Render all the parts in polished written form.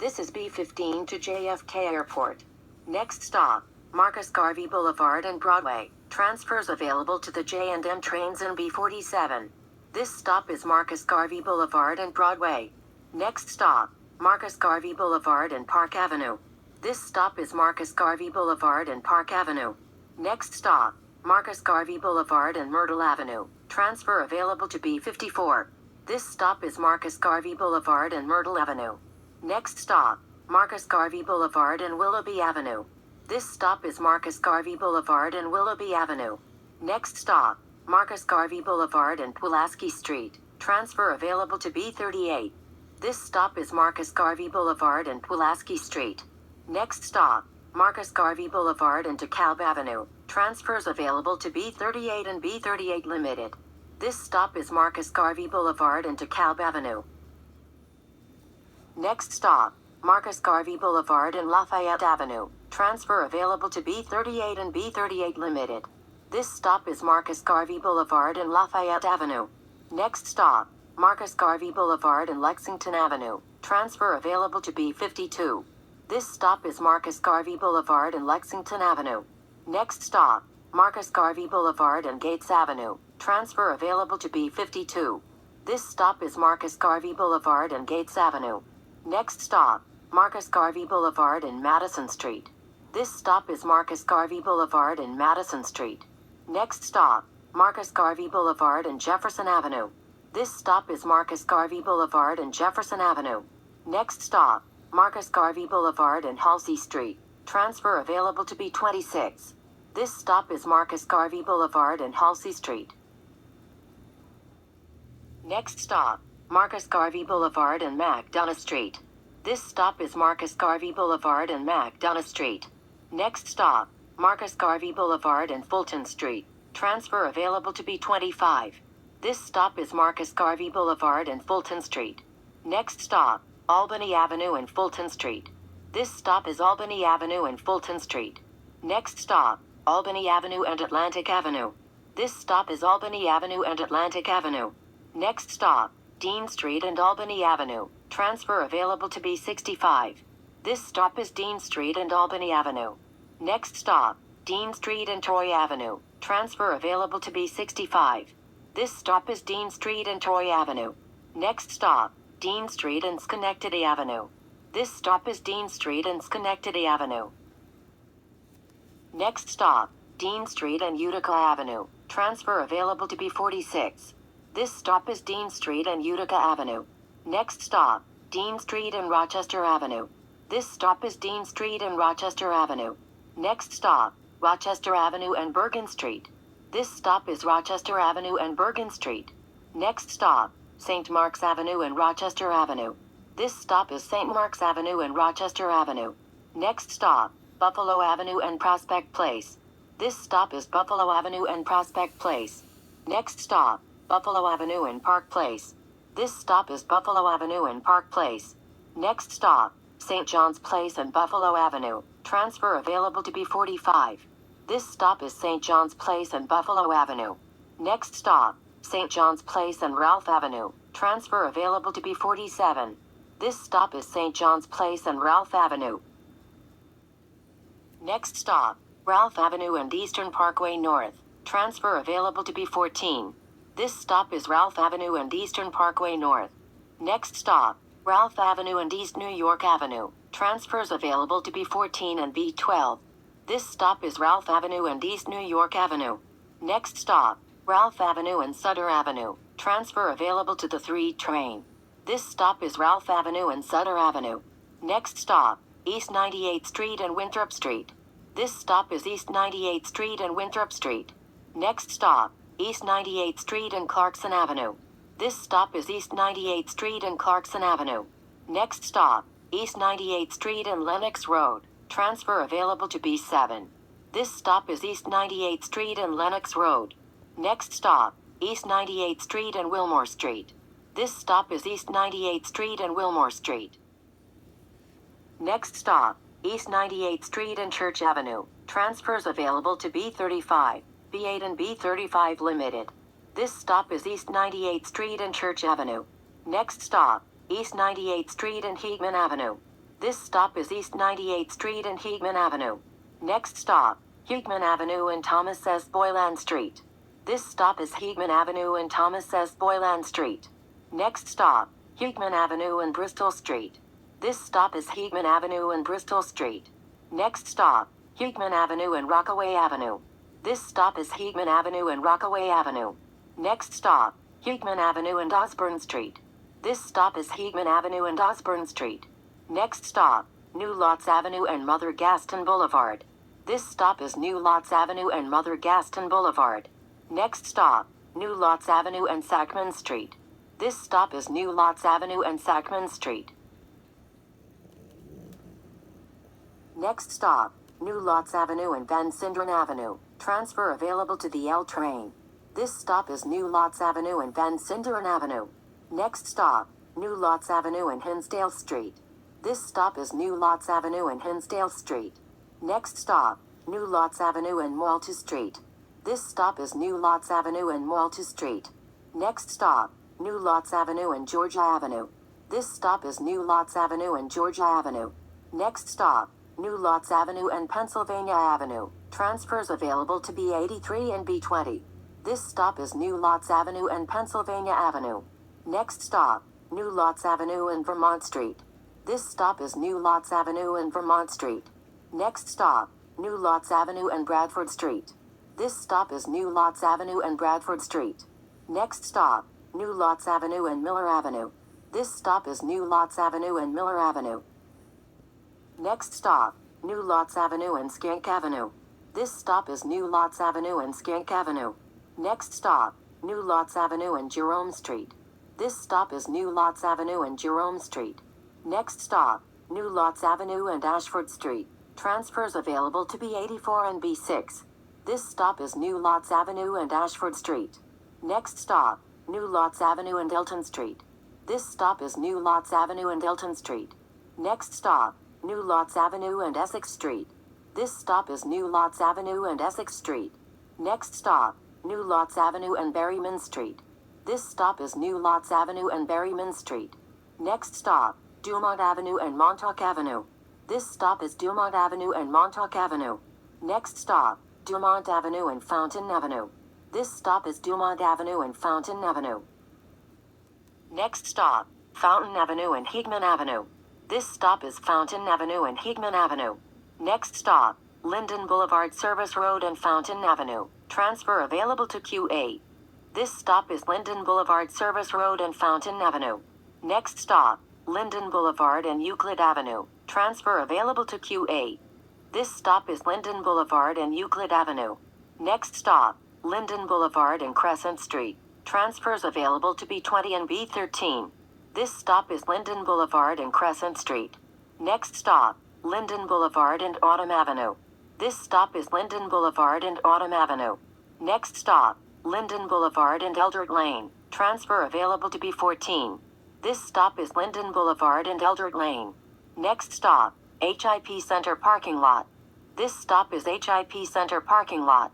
This is B15 to JFK Airport. Next stop, Marcus Garvey Boulevard and Broadway. Transfers available to the J&M trains in B47. This stop is Marcus Garvey Boulevard and Broadway. Next stop, Marcus Garvey Boulevard and Park Avenue. This stop is Marcus Garvey Boulevard and Park Avenue. Next stop, Marcus Garvey Boulevard and Myrtle Avenue. Transfer available to B54. This stop is Marcus Garvey Boulevard and Myrtle Avenue. Next stop, Marcus Garvey Boulevard and Willoughby Avenue. This stop is Marcus Garvey Boulevard and Willoughby Avenue. Next stop, Marcus Garvey Boulevard and Pulaski Street. Transfer available to B38. This stop is Marcus Garvey Boulevard and Pulaski Street. Next stop, Marcus Garvey Boulevard and DeKalb Avenue. Transfers available to B38 and B38 Limited. This stop is Marcus Garvey Boulevard and DeKalb Avenue. Next stop, Marcus Garvey Boulevard and Lafayette Avenue. Transfer available to B38 and B38 Limited. This stop is Marcus Garvey Boulevard and Lafayette Avenue. Next stop, Marcus Garvey Boulevard and Lexington Avenue. Transfer available to B52. This stop is Marcus Garvey Boulevard and Lexington Avenue. Next stop, Marcus Garvey Boulevard and Gates Avenue. Transfer available to B52. This stop is Marcus Garvey Boulevard and Gates Avenue. Next stop, Marcus Garvey Boulevard and Madison Street. This stop is Marcus Garvey Boulevard and Madison Street. Next stop, Marcus Garvey Boulevard and Jefferson Avenue. This stop is Marcus Garvey Boulevard and Jefferson Avenue. Next stop, Marcus Garvey Boulevard and Halsey Street. Transfer available to B26. This stop is Marcus Garvey Boulevard and Halsey Street. Next stop, Marcus Garvey Boulevard and McDonough Street. This stop is Marcus Garvey Boulevard and McDonough Street. Next stop, Marcus Garvey Boulevard and Fulton Street. Transfer available to B25. This stop is Marcus Garvey Boulevard and Fulton Street. Next stop, Albany Avenue and Fulton Street. This stop is Albany Avenue and Fulton Street. Next stop, Albany Avenue and Atlantic Avenue. This stop is Albany Avenue and Atlantic Avenue. Next stop, Dean Street and Albany Avenue. Transfer available to B65. This stop is Dean Street and Albany Avenue. Next stop, Dean Street and Troy Avenue. Transfer available to B65. This stop is Dean Street and Troy Avenue. Next stop, Dean Street and Schenectady Avenue. This stop is Dean Street and Schenectady Avenue. Next stop, Dean Street and Utica Avenue. Transfer available to B46. This stop is Dean Street and Utica Avenue. Next stop, Dean Street and Rochester Avenue. This stop is Dean Street and Rochester Avenue. Next stop, Rochester Avenue and Bergen Street. This stop is Rochester Avenue and Bergen Street. Next stop, St. Mark's Avenue and Rochester Avenue. This stop is St. Mark's Avenue and Rochester Avenue. Next stop, Buffalo Avenue and Prospect Place. This stop is Buffalo Avenue and Prospect Place. Next stop, Buffalo Avenue and Park Place. This stop is Buffalo Avenue and Park Place. Next stop, St. John's Place and Buffalo Avenue. Transfer available to B45. This stop is St. John's Place and Buffalo Avenue. Next stop, St. John's Place and Ralph Avenue. Transfer available to B47. This stop is St. John's Place and Ralph Avenue. Next stop, Ralph Avenue and Eastern Parkway North. Transfer available to B14. This stop is Ralph Avenue and Eastern Parkway North. Next stop, Ralph Avenue and East New York Avenue. Transfers available to B14 and B12. This stop is Ralph Avenue and East New York Avenue. Next stop, Ralph Avenue and Sutter Avenue. Transfer available to the 3 train. This stop is Ralph Avenue and Sutter Avenue. Next stop, East 98th Street and Winthrop Street. This stop is East 98th Street and Winthrop Street. Next stop, East 98th Street and Clarkson Avenue. This stop is East 98th Street and Clarkson Avenue. Next stop, East 98th Street and Lenox Road. Transfer available to B7. This stop is East 98th Street and Lenox Road. Next stop, East 98th Street and Wilmore Street. This stop is East 98th Street and Wilmore Street. Next stop, East 98th Street and Church Avenue. Transfers available to B35. B8 and B35 Limited. This stop is East 98th Street and Church Avenue. Next stop, East 98th Street and Heatman Avenue. This stop is East 98th Street and Heegman Avenue. Next stop, Heegman Avenue and Thomas S. Boylan Street. This stop is Heegman Avenue and Thomas S. Boylan Street. Next stop, Heegman Avenue and Bristol Street. This stop is Heegman Avenue and Bristol Street. Next stop, Heegman Avenue and Rockaway Avenue. This stop is Heegman Avenue and Rockaway Avenue. Next stop, Heegman Avenue and Osborne Street. This stop is Heegman Avenue and Osborne Street. Next stop, New Lots Avenue and Mother Gaston Boulevard. This stop is New Lots Avenue and Mother Gaston Boulevard. Next stop, New Lots Avenue and Sackman Street. This stop is New Lots Avenue and Sackman Street. Next stop, New Lots Avenue and Van Sinderen Avenue. Transfer available to the L train. This stop is New Lots Avenue and Van Sinderen Avenue. Next stop, New Lots Avenue and Hinsdale Street. This stop is New Lots Avenue and Hinsdale Street. Next stop, New Lots Avenue and Malta Street. This stop is New Lots Avenue and Malta Street. Next stop, New Lots Avenue and Georgia Avenue. This stop is New Lots Avenue and Georgia Avenue. Next stop, New Lots Avenue and Pennsylvania Avenue. Transfers available to B83 and B20. This stop is New Lots Avenue and Pennsylvania Avenue. Next stop, New Lots Avenue and Vermont Street. This stop is New Lots Avenue and Vermont Street. Next stop, New Lots Avenue and Bradford Street. This stop is New Lots Avenue and Bradford Street. Next stop, New Lots Avenue and Miller Avenue. This stop is New Lots Avenue and Miller Avenue. Next stop, New Lots Avenue and Skank Avenue. This stop is New Lots Avenue and Skank Avenue. Next stop, New Lots Avenue and Jerome Street. This stop is New Lots Avenue and Jerome Street. Next stop, New Lots Avenue and Ashford Street. Transfers available to B84 and B6. This stop is New Lots Avenue and Ashford Street. Next stop, New Lots Avenue and Elton Street. This stop is New Lots Avenue and Elton Street. Next stop, New Lots Avenue and Essex Street. This stop is New Lots Avenue and Essex Street. Next stop, New Lots Avenue and Berryman Street. This stop is New Lots Avenue and Berryman Street. Next stop, Dumont Avenue and Montauk Avenue. This stop is Dumont Avenue and Montauk Avenue. Next stop, Dumont Avenue and Fountain Avenue. This stop is Dumont Avenue and Fountain Avenue. Next stop, Fountain Avenue and Heegman Avenue. This stop is Fountain Avenue and Heegman Avenue. Next stop, Linden Boulevard Service Road and Fountain Avenue. Transfer available to Q8. This stop is Linden Boulevard Service Road and Fountain Avenue. Next stop, Linden Boulevard and Euclid Avenue. Transfer available to Q8. This stop is Linden Boulevard and Euclid Avenue. Next stop, Linden Boulevard and Crescent Street. Transfers available to B20 and B13. This stop is Linden Boulevard and Crescent Street. Next stop, Linden Boulevard and Autumn Avenue. This stop is Linden Boulevard and Autumn Avenue. Next stop, Linden Boulevard and Eldert Lane. Transfer available to B14. This stop is Linden Boulevard and Eldert Lane. Next stop, HIP Center Parking Lot. This stop is HIP Center Parking Lot.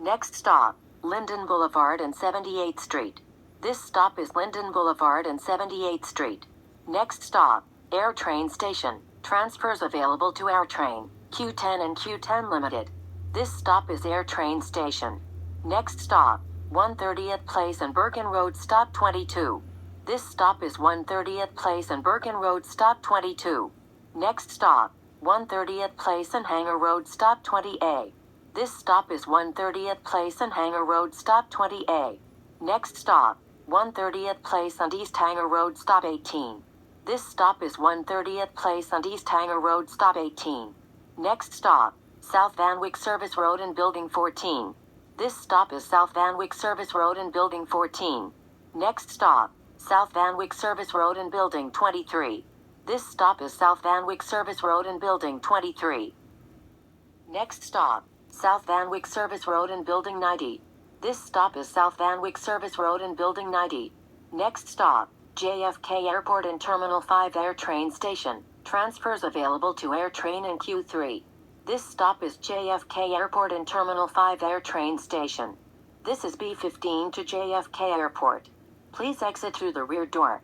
Next stop, Linden Boulevard and 78th Street. This stop is Linden Boulevard and 78th Street. Next stop, Air Train Station. Transfers available to AirTrain, Q10 and Q10 Limited. This stop is Air Train Station. Next stop, 130th Place and Bergen Road Stop 22. This stop is 130th Place and Bergen Road Stop 22. Next stop, 130th Place and Hanger Road Stop 20A. This stop is 130th Place and Hanger Road Stop 20A. Next stop, 130th Place and East Hanger Road Stop 18. This stop is 130th Place and East Hanger Road Stop 18. Next stop, South Van Wyck Service Road and Building 14. This stop is South Van Wyck Service Road and Building 14. Next stop, South Van Wyck Service Road and Building 23. This stop is South Van Wyck Service Road and Building 23. Next stop, South Van Wyck Service Road and Building 90. This stop is South Van Wyck Service Road and Building 90. Next stop, JFK Airport and Terminal 5 Air Train Station. Transfers available to AirTrain and Q3. This stop is JFK Airport and Terminal 5 Air Train Station. This is B15 to JFK Airport. Please exit through the rear door.